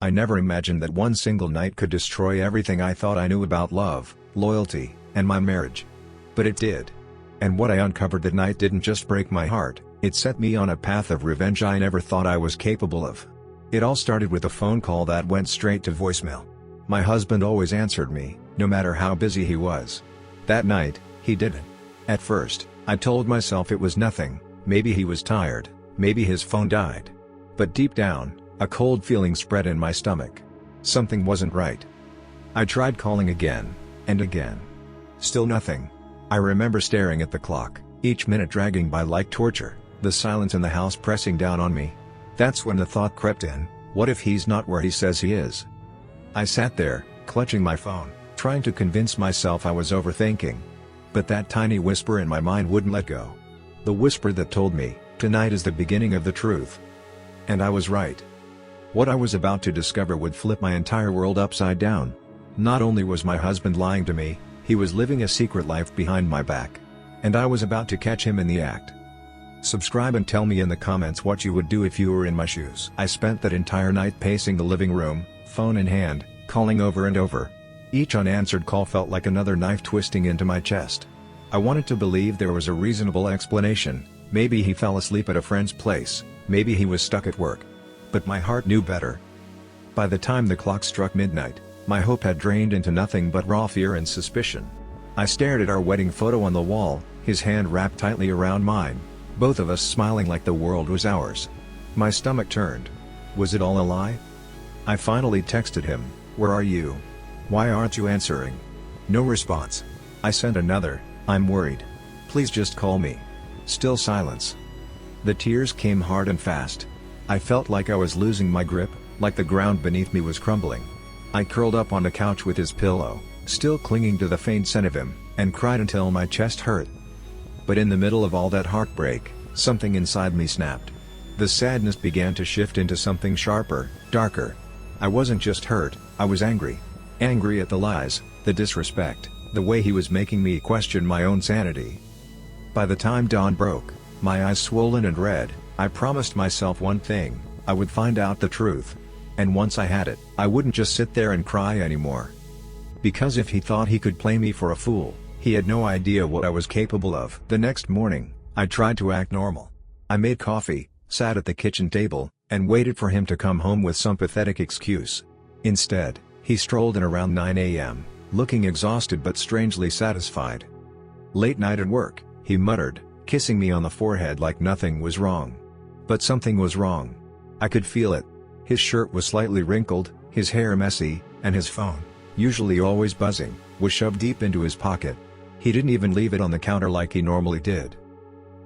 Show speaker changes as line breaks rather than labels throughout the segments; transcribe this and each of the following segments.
I never imagined that one single night could destroy everything I thought I knew about love, loyalty, and my marriage. But it did. And what I uncovered that night didn't just break my heart, it set me on a path of revenge I never thought I was capable of. It all started with a phone call that went straight to voicemail. My husband always answered me, no matter how busy he was. That night, he didn't. At first, I told myself it was nothing, maybe he was tired, maybe his phone died. But deep down, a cold feeling spread in my stomach. Something wasn't right. I tried calling again, and again. Still nothing. I remember staring at the clock, each minute dragging by like torture, the silence in the house pressing down on me. That's when the thought crept in, what if he's not where he says he is? I sat there, clutching my phone, trying to convince myself I was overthinking. But that tiny whisper in my mind wouldn't let go. The whisper that told me, tonight is the beginning of the truth. And I was right. What I was about to discover would flip my entire world upside down. Not only was my husband lying to me, he was living a secret life behind my back. And I was about to catch him in the act. Subscribe and tell me in the comments what you would do if you were in my shoes. I spent that entire night pacing the living room, phone in hand, calling over and over. Each unanswered call felt like another knife twisting into my chest. I wanted to believe there was a reasonable explanation. Maybe he fell asleep at a friend's place, maybe he was stuck at work. But my heart knew better. By the time the clock struck midnight, my hope had drained into nothing but raw fear and suspicion. I stared at our wedding photo on the wall, his hand wrapped tightly around mine, both of us smiling like the world was ours. My stomach turned. Was it all a lie? I finally texted him, "Where are you? Why aren't you answering?" No response. I sent another, "I'm worried. Please just call me." Still silence. The tears came hard and fast. I felt like I was losing my grip, like the ground beneath me was crumbling. I curled up on the couch with his pillow, still clinging to the faint scent of him, and cried until my chest hurt. But in the middle of all that heartbreak, something inside me snapped. The sadness began to shift into something sharper, darker. I wasn't just hurt, I was angry. Angry at the lies, the disrespect, the way he was making me question my own sanity. By the time dawn broke, my eyes swollen and red, I promised myself one thing: I would find out the truth. And once I had it, I wouldn't just sit there and cry anymore. Because if he thought he could play me for a fool, he had no idea what I was capable of. The next morning, I tried to act normal. I made coffee, sat at the kitchen table, and waited for him to come home with some pathetic excuse. Instead, he strolled in around 9 a.m., looking exhausted but strangely satisfied. Late night at work, he muttered, kissing me on the forehead like nothing was wrong. But something was wrong. I could feel it. His shirt was slightly wrinkled, his hair messy, and his phone, usually always buzzing, was shoved deep into his pocket. He didn't even leave it on the counter like he normally did.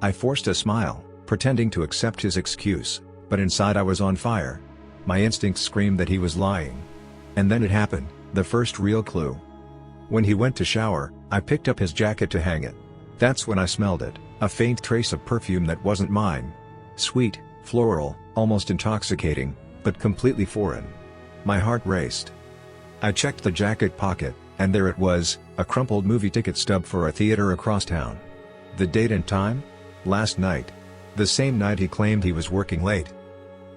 I forced a smile, pretending to accept his excuse, but inside I was on fire. My instincts screamed that he was lying. And then it happened, the first real clue. When he went to shower, I picked up his jacket to hang it. That's when I smelled it, a faint trace of perfume that wasn't mine. Sweet, floral, almost intoxicating, but completely foreign. My heart raced. I checked the jacket pocket, and there it was, a crumpled movie ticket stub for a theater across town. The date and time? Last night. The same night he claimed he was working late.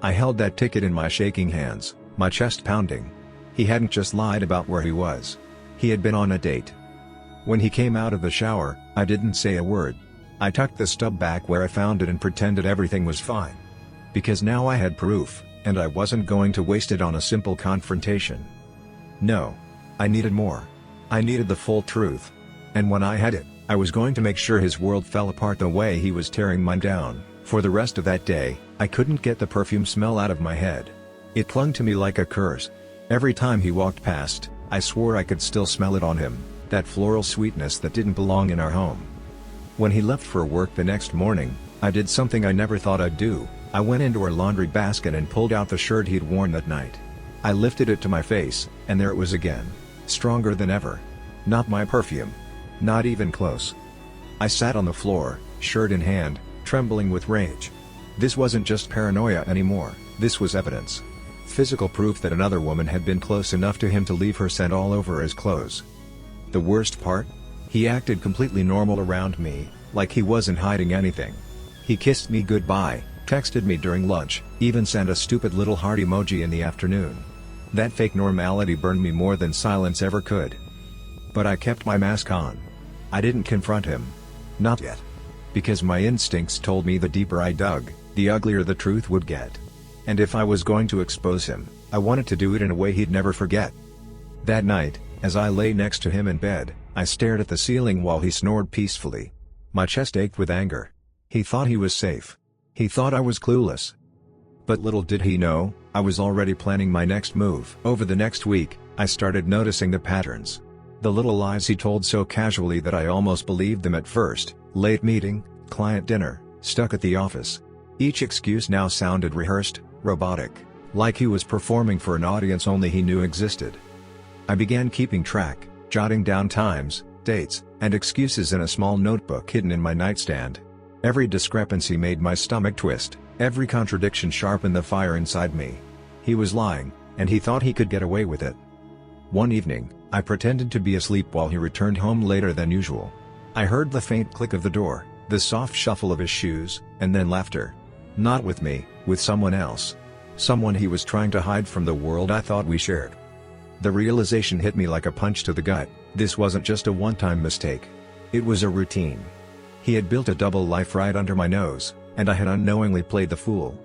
I held that ticket in my shaking hands, my chest pounding. He hadn't just lied about where he was. He had been on a date. When he came out of the shower, I didn't say a word. I tucked the stub back where I found it and pretended everything was fine. Because now I had proof, and I wasn't going to waste it on a simple confrontation. No. I needed more. I needed the full truth. And when I had it, I was going to make sure his world fell apart the way he was tearing mine down. For the rest of that day, I couldn't get the perfume smell out of my head. It clung to me like a curse. Every time he walked past, I swore I could still smell it on him, that floral sweetness that didn't belong in our home. When he left for work the next morning, I did something I never thought I'd do. I went into our laundry basket and pulled out the shirt he'd worn that night. I lifted it to my face, and there it was again. Stronger than ever. Not my perfume. Not even close. I sat on the floor, shirt in hand, trembling with rage. This wasn't just paranoia anymore, this was evidence. Physical proof that another woman had been close enough to him to leave her scent all over his clothes. The worst part? He acted completely normal around me, like he wasn't hiding anything. He kissed me goodbye, texted me during lunch, even sent a stupid little heart emoji in the afternoon. That fake normality burned me more than silence ever could. But I kept my mask on. I didn't confront him. Not yet. Because my instincts told me the deeper I dug, the uglier the truth would get. And if I was going to expose him, I wanted to do it in a way he'd never forget. That night, as I lay next to him in bed, I stared at the ceiling while he snored peacefully. My chest ached with anger. He thought he was safe. He thought I was clueless. But little did he know, I was already planning my next move. Over the next week, I started noticing the patterns. The little lies he told so casually that I almost believed them at first: late meeting, client dinner, stuck at the office. Each excuse now sounded rehearsed, robotic, like he was performing for an audience only he knew existed. I began keeping track, jotting down times, dates, and excuses in a small notebook hidden in my nightstand. Every discrepancy made my stomach twist, every contradiction sharpened the fire inside me. He was lying, and he thought he could get away with it. One evening, I pretended to be asleep while he returned home later than usual. I heard the faint click of the door, the soft shuffle of his shoes, and then laughter. Not with me, with someone else. Someone he was trying to hide from the world I thought we shared. The realization hit me like a punch to the gut: this wasn't just a one-time mistake. It was a routine. He had built a double life right under my nose, and I had unknowingly played the fool.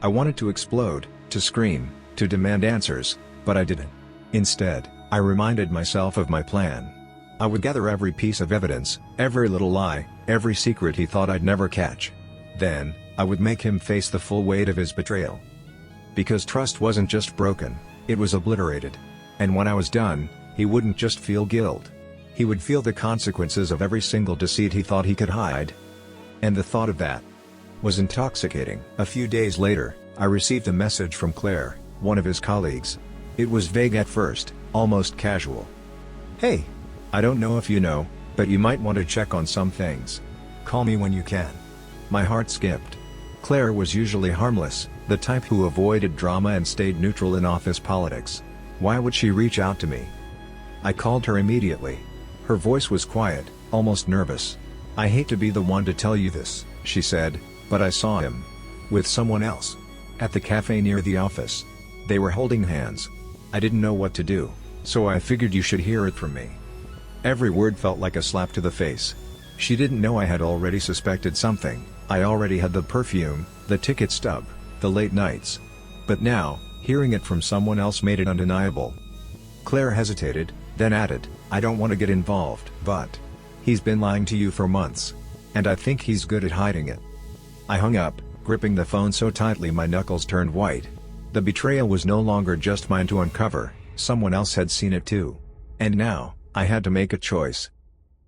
I wanted to explode, to scream, to demand answers, but I didn't. Instead, I reminded myself of my plan. I would gather every piece of evidence, every little lie, every secret he thought I'd never catch. Then, I would make him face the full weight of his betrayal. Because trust wasn't just broken, it was obliterated. And when I was done, he wouldn't just feel guilt. He would feel the consequences of every single deceit he thought he could hide. And the thought of that was intoxicating. A few days later, I received a message from Claire, one of his colleagues. It was vague at first, almost casual. "Hey, I don't know if you know, but you might want to check on some things. Call me when you can." My heart skipped. Claire was usually harmless, the type who avoided drama and stayed neutral in office politics. Why would she reach out to me? I called her immediately. Her voice was quiet, almost nervous. "I hate to be the one to tell you this," she said, "but I saw him. With someone else. At the cafe near the office. They were holding hands. I didn't know what to do, so I figured you should hear it from me." Every word felt like a slap to the face. She didn't know I had already suspected something. I already had the perfume, the ticket stub, the late nights. But now, hearing it from someone else made it undeniable. Claire hesitated, then added, "I don't want to get involved, but he's been lying to you for months. And I think he's good at hiding it." I hung up, gripping the phone so tightly my knuckles turned white. The betrayal was no longer just mine to uncover, someone else had seen it too. And now, I had to make a choice.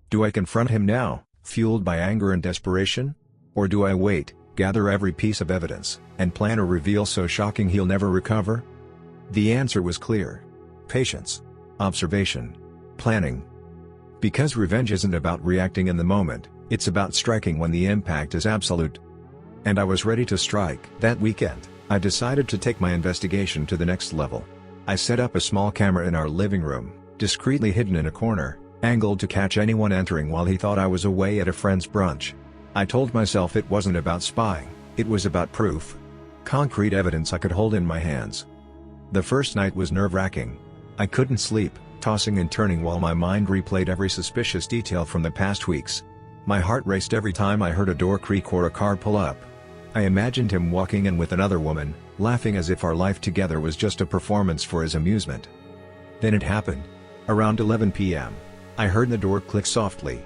Do I confront him now, fueled by anger and desperation? Or do I wait, gather every piece of evidence, and plan a reveal so shocking he'll never recover? The answer was clear. Patience. Observation. Planning. Because revenge isn't about reacting in the moment, it's about striking when the impact is absolute. And I was ready to strike. That weekend, I decided to take my investigation to the next level. I set up a small camera in our living room, discreetly hidden in a corner, angled to catch anyone entering while he thought I was away at a friend's brunch. I told myself it wasn't about spying, it was about proof. Concrete evidence I could hold in my hands. The first night was nerve-wracking. I couldn't sleep, tossing and turning while my mind replayed every suspicious detail from the past weeks. My heart raced every time I heard a door creak or a car pull up. I imagined him walking in with another woman, laughing as if our life together was just a performance for his amusement. Then it happened. Around 11 p.m. I heard the door click softly.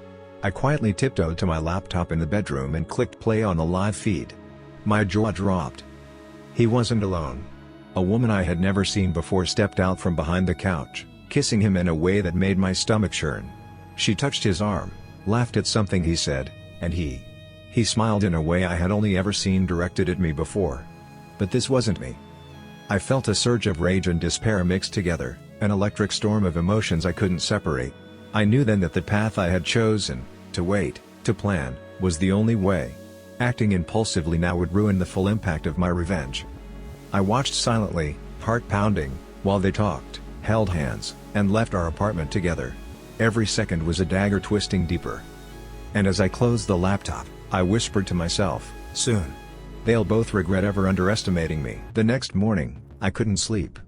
I quietly tiptoed to my laptop in the bedroom and clicked play on the live feed. My jaw dropped. He wasn't alone. A woman I had never seen before stepped out from behind the couch, kissing him in a way that made my stomach churn. She touched his arm, laughed at something he said, and he smiled in a way I had only ever seen directed at me before. But this wasn't me. I felt a surge of rage and despair mixed together, an electric storm of emotions I couldn't separate. I knew then that the path I had chosen, to wait, to plan, was the only way. Acting impulsively now would ruin the full impact of my revenge. I watched silently, heart pounding, while they talked, held hands, and left our apartment together. Every second was a dagger twisting deeper. And as I closed the laptop, I whispered to myself, soon. They'll both regret ever underestimating me. The next morning, I couldn't sleep.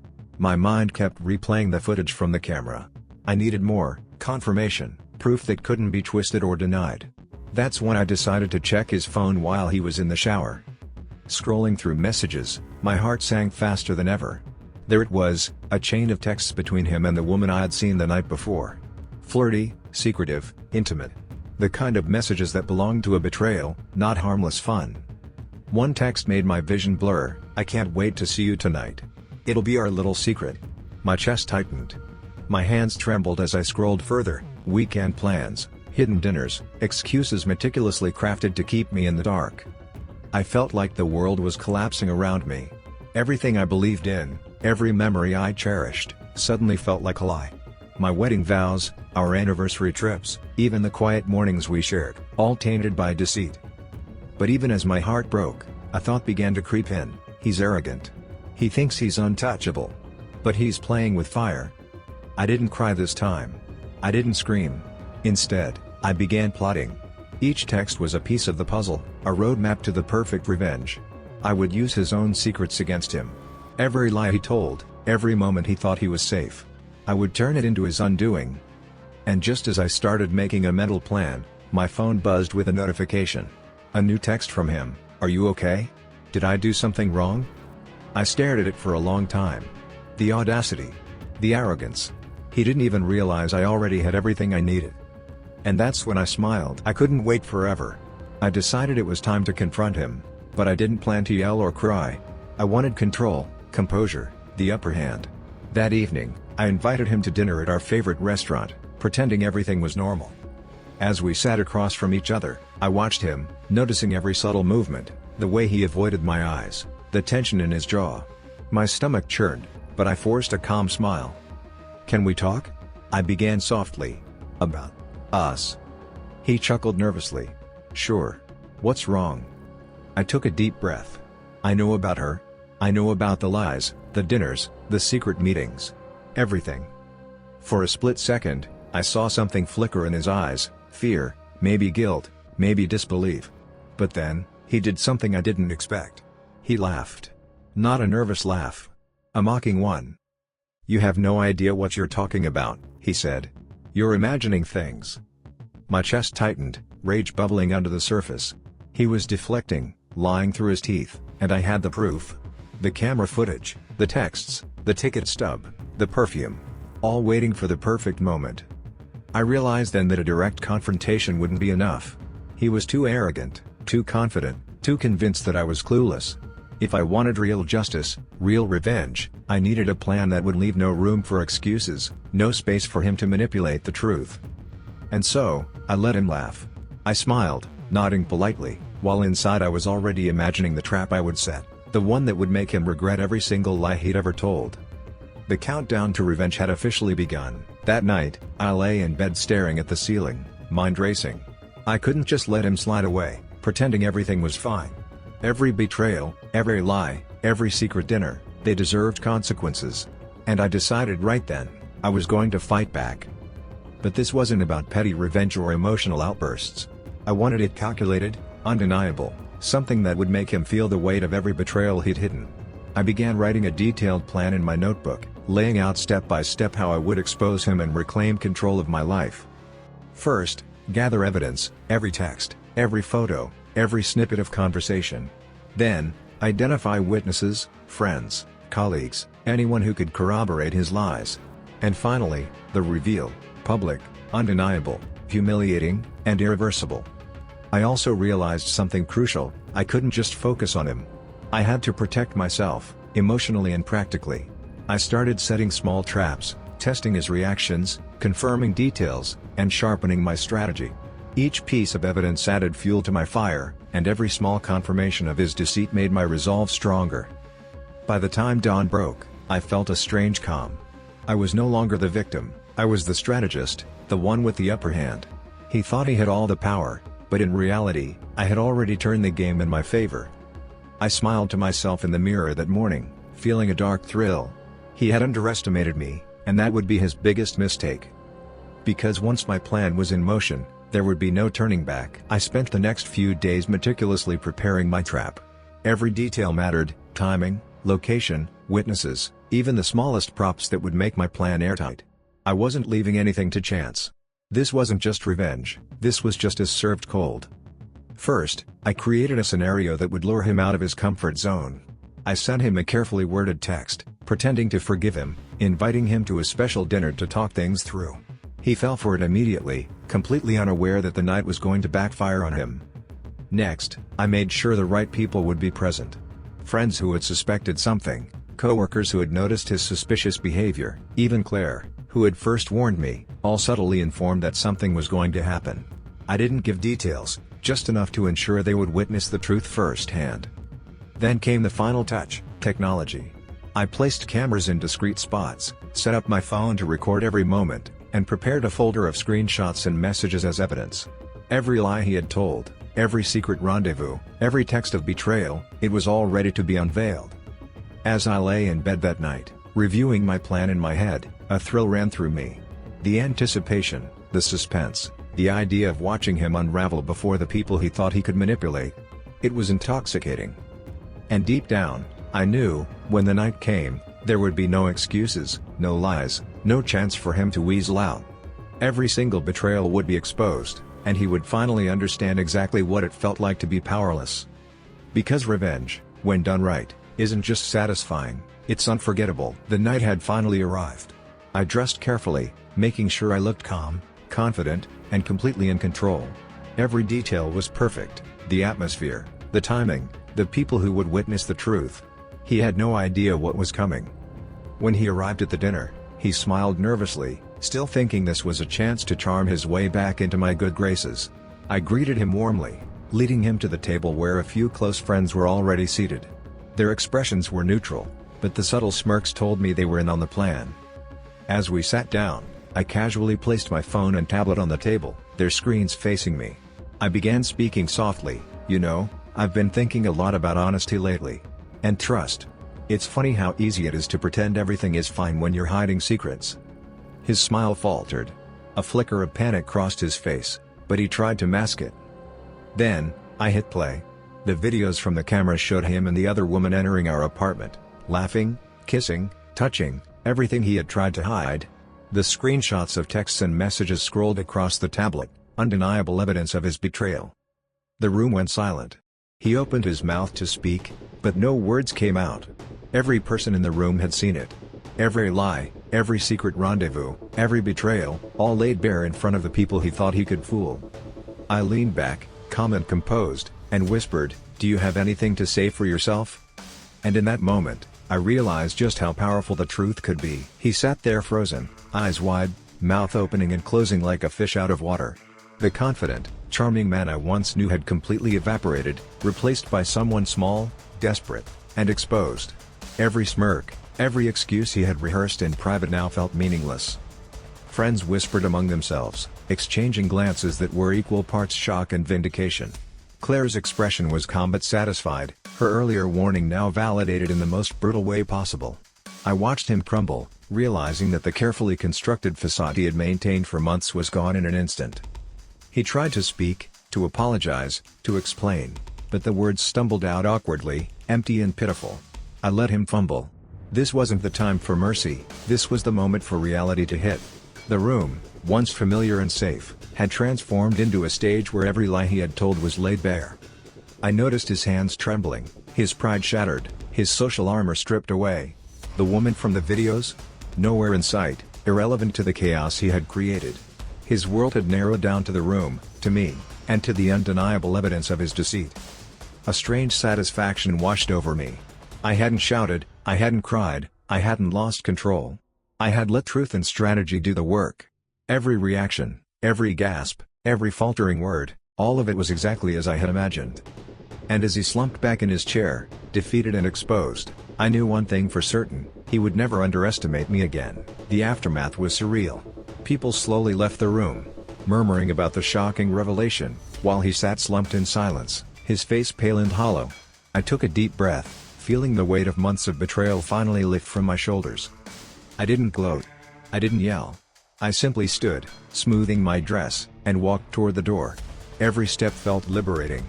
My mind kept replaying the footage from the camera. I needed more confirmation, proof that couldn't be twisted or denied. That's when I decided to check his phone while he was in the shower. Scrolling through messages, my heart sank faster than ever. There it was, a chain of texts between him and the woman I had seen the night before. Flirty, secretive, intimate. The kind of messages that belonged to a betrayal, not harmless fun. One text made my vision blur. "I can't wait to see you tonight. It'll be our little secret." My chest tightened. My hands trembled as I scrolled further. Weekend plans, hidden dinners, excuses meticulously crafted to keep me in the dark. I felt like the world was collapsing around me. Everything I believed in, every memory I cherished, suddenly felt like a lie. My wedding vows, our anniversary trips, even the quiet mornings we shared, all tainted by deceit. But even as my heart broke, a thought began to creep in: he's arrogant. He thinks he's untouchable. But he's playing with fire. I didn't cry this time. I didn't scream. Instead, I began plotting. Each text was a piece of the puzzle, a roadmap to the perfect revenge. I would use his own secrets against him. Every lie he told, every moment he thought he was safe, I would turn it into his undoing. And just as I started making a mental plan, my phone buzzed with a notification. A new text from him: "Are you okay? Did I do something wrong?" I stared at it for a long time. The audacity. The arrogance. He didn't even realize I already had everything I needed. And that's when I smiled. I couldn't wait forever. I decided it was time to confront him, but I didn't plan to yell or cry. I wanted control, composure, the upper hand. That evening, I invited him to dinner at our favorite restaurant, pretending everything was normal. As we sat across from each other, I watched him, noticing every subtle movement, the way he avoided my eyes, the tension in his jaw. My stomach churned, but I forced a calm smile. "Can we talk?" I began softly. "About us." He chuckled nervously. "Sure. What's wrong?" I took a deep breath. I know about her. I know about the lies, the dinners, the secret meetings. Everything. For a split second, I saw something flicker in his eyes: fear, maybe guilt, maybe disbelief. But then, he did something I didn't expect. He laughed. Not a nervous laugh. A mocking one. "You have no idea what you're talking about," he said. "You're imagining things." My chest tightened, rage bubbling under the surface. He was deflecting, lying through his teeth, and I had the proof. The camera footage, the texts, the ticket stub, the perfume. All waiting for the perfect moment. I realized then that a direct confrontation wouldn't be enough. He was too arrogant, too confident, too convinced that I was clueless. If I wanted real justice, real revenge, I needed a plan that would leave no room for excuses, no space for him to manipulate the truth. And so, I let him laugh. I smiled, nodding politely, while inside I was already imagining the trap I would set, the one that would make him regret every single lie he'd ever told. The countdown to revenge had officially begun. That night, I lay in bed staring at the ceiling, mind racing. I couldn't just let him slide away, pretending everything was fine. Every betrayal, every lie, every secret dinner, they deserved consequences. And I decided right then, I was going to fight back. But this wasn't about petty revenge or emotional outbursts. I wanted it calculated, undeniable, something that would make him feel the weight of every betrayal he'd hidden. I began writing a detailed plan in my notebook, laying out step by step how I would expose him and reclaim control of my life. First, gather evidence, every text, every photo, every snippet of conversation. Then, identify witnesses, friends, colleagues, anyone who could corroborate his lies. And finally, the reveal: public, undeniable, humiliating, and irreversible. I also realized something crucial: I couldn't just focus on him. I had to protect myself, emotionally and practically. I started setting small traps, testing his reactions, confirming details, and sharpening my strategy. Each piece of evidence added fuel to my fire, and every small confirmation of his deceit made my resolve stronger. By the time dawn broke, I felt a strange calm. I was no longer the victim, I was the strategist, the one with the upper hand. He thought he had all the power, but in reality, I had already turned the game in my favor. I smiled to myself in the mirror that morning, feeling a dark thrill. He had underestimated me, and that would be his biggest mistake. Because once my plan was in motion, there would be no turning back. I spent the next few days meticulously preparing my trap. Every detail mattered: timing, location, witnesses, even the smallest props that would make my plan airtight. I wasn't leaving anything to chance. This wasn't just revenge, this was justice served cold. First, I created a scenario that would lure him out of his comfort zone. I sent him a carefully worded text, pretending to forgive him, inviting him to a special dinner to talk things through. He fell for it immediately, completely unaware that the night was going to backfire on him. Next, I made sure the right people would be present. Friends who had suspected something, coworkers who had noticed his suspicious behavior, even Claire, who had first warned me, all subtly informed that something was going to happen. I didn't give details, just enough to ensure they would witness the truth firsthand. Then came the final touch, technology. I placed cameras in discreet spots, set up my phone to record every moment, and prepared a folder of screenshots and messages as evidence. Every lie he had told, every secret rendezvous, every text of betrayal, it was all ready to be unveiled. As I lay in bed that night, reviewing my plan in my head, a thrill ran through me. The anticipation, the suspense, the idea of watching him unravel before the people he thought he could manipulate. It was intoxicating. And deep down, I knew, when the night came, there would be no excuses, no lies, no chance for him to weasel out. Every single betrayal would be exposed, and he would finally understand exactly what it felt like to be powerless. Because revenge, when done right, isn't just satisfying, it's unforgettable. The night had finally arrived. I dressed carefully, making sure I looked calm, confident, and completely in control. Every detail was perfect, the atmosphere, the timing, the people who would witness the truth. He had no idea what was coming. When he arrived at the dinner, he smiled nervously, still thinking this was a chance to charm his way back into my good graces. I greeted him warmly, leading him to the table where a few close friends were already seated. Their expressions were neutral, but the subtle smirks told me they were in on the plan. As we sat down, I casually placed my phone and tablet on the table, their screens facing me. I began speaking softly, "You know, I've been thinking a lot about honesty lately. And trust. It's funny how easy it is to pretend everything is fine when you're hiding secrets." His smile faltered. A flicker of panic crossed his face, but he tried to mask it. Then, I hit play. The videos from the camera showed him and the other woman entering our apartment, laughing, kissing, touching, everything he had tried to hide. The screenshots of texts and messages scrolled across the tablet, undeniable evidence of his betrayal. The room went silent. He opened his mouth to speak, but no words came out. Every person in the room had seen it. Every lie, every secret rendezvous, every betrayal, all laid bare in front of the people he thought he could fool. I leaned back, calm and composed, and whispered, "Do you have anything to say for yourself?" And in that moment, I realized just how powerful the truth could be. He sat there frozen, eyes wide, mouth opening and closing like a fish out of water. The confident, charming man I once knew had completely evaporated, replaced by someone small, desperate, and exposed. Every smirk, every excuse he had rehearsed in private now felt meaningless. Friends whispered among themselves, exchanging glances that were equal parts shock and vindication. Claire's expression was calm but satisfied, her earlier warning now validated in the most brutal way possible. I watched him crumble, realizing that the carefully constructed facade he had maintained for months was gone in an instant. He tried to speak, to apologize, to explain, but the words stumbled out awkwardly, empty and pitiful. I let him fumble. This wasn't the time for mercy, this was the moment for reality to hit. The room, once familiar and safe, had transformed into a stage where every lie he had told was laid bare. I noticed his hands trembling, his pride shattered, his social armor stripped away. The woman from the videos? Nowhere in sight, irrelevant to the chaos he had created. His world had narrowed down to the room, to me, and to the undeniable evidence of his deceit. A strange satisfaction washed over me. I hadn't shouted, I hadn't cried, I hadn't lost control. I had let truth and strategy do the work. Every reaction, every gasp, every faltering word, all of it was exactly as I had imagined. And as he slumped back in his chair, defeated and exposed, I knew one thing for certain, he would never underestimate me again. The aftermath was surreal. People slowly left the room, murmuring about the shocking revelation, while he sat slumped in silence, his face pale and hollow. I took a deep breath, feeling the weight of months of betrayal finally lift from my shoulders. I didn't gloat. I didn't yell. I simply stood, smoothing my dress, and walked toward the door. Every step felt liberating.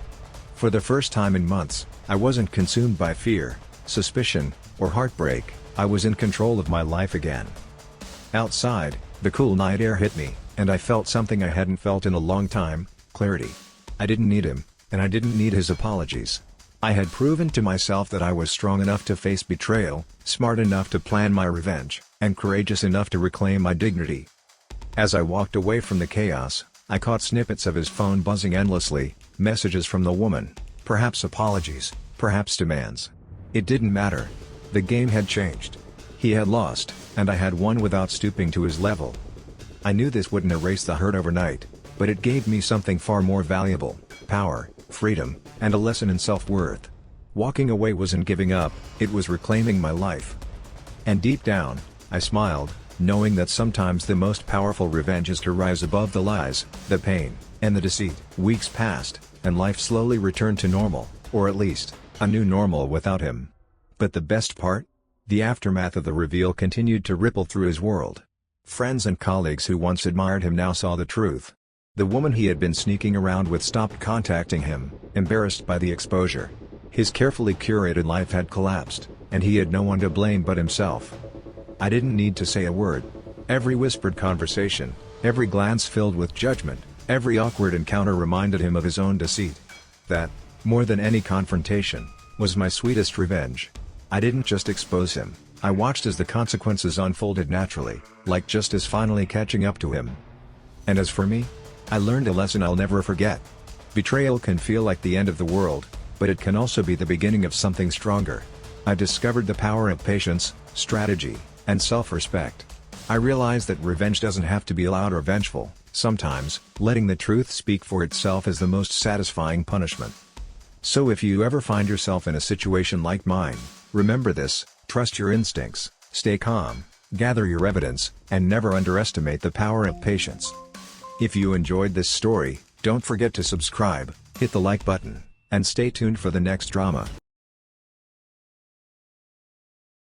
For the first time in months, I wasn't consumed by fear, suspicion, or heartbreak, I was in control of my life again. Outside, the cool night air hit me, and I felt something I hadn't felt in a long time: clarity. I didn't need him, and I didn't need his apologies. I had proven to myself that I was strong enough to face betrayal, smart enough to plan my revenge, and courageous enough to reclaim my dignity. As I walked away from the chaos, I caught snippets of his phone buzzing endlessly, messages from the woman, perhaps apologies, perhaps demands. It didn't matter. The game had changed. He had lost, and I had won without stooping to his level. I knew this wouldn't erase the hurt overnight, but it gave me something far more valuable: power, freedom, and a lesson in self-worth. Walking away wasn't giving up, it was reclaiming my life. And deep down, I smiled, knowing that sometimes the most powerful revenge is to rise above the lies, the pain, and the deceit. Weeks passed, and life slowly returned to normal, or at least, a new normal without him. But the best part? The aftermath of the reveal continued to ripple through his world. Friends and colleagues who once admired him now saw the truth. The woman he had been sneaking around with stopped contacting him, embarrassed by the exposure. His carefully curated life had collapsed, and he had no one to blame but himself. I didn't need to say a word. Every whispered conversation, every glance filled with judgment, every awkward encounter reminded him of his own deceit. That, more than any confrontation, was my sweetest revenge. I didn't just expose him, I watched as the consequences unfolded naturally, like justice finally catching up to him. And as for me, I learned a lesson I'll never forget. Betrayal can feel like the end of the world, but it can also be the beginning of something stronger. I discovered the power of patience, strategy, and self-respect. I realized that revenge doesn't have to be loud or vengeful. Sometimes, letting the truth speak for itself is the most satisfying punishment. So if you ever find yourself in a situation like mine, remember this: trust your instincts, stay calm, gather your evidence, and never underestimate the power of patience. If you enjoyed this story, don't forget to subscribe, hit the like button, and stay tuned for the next drama.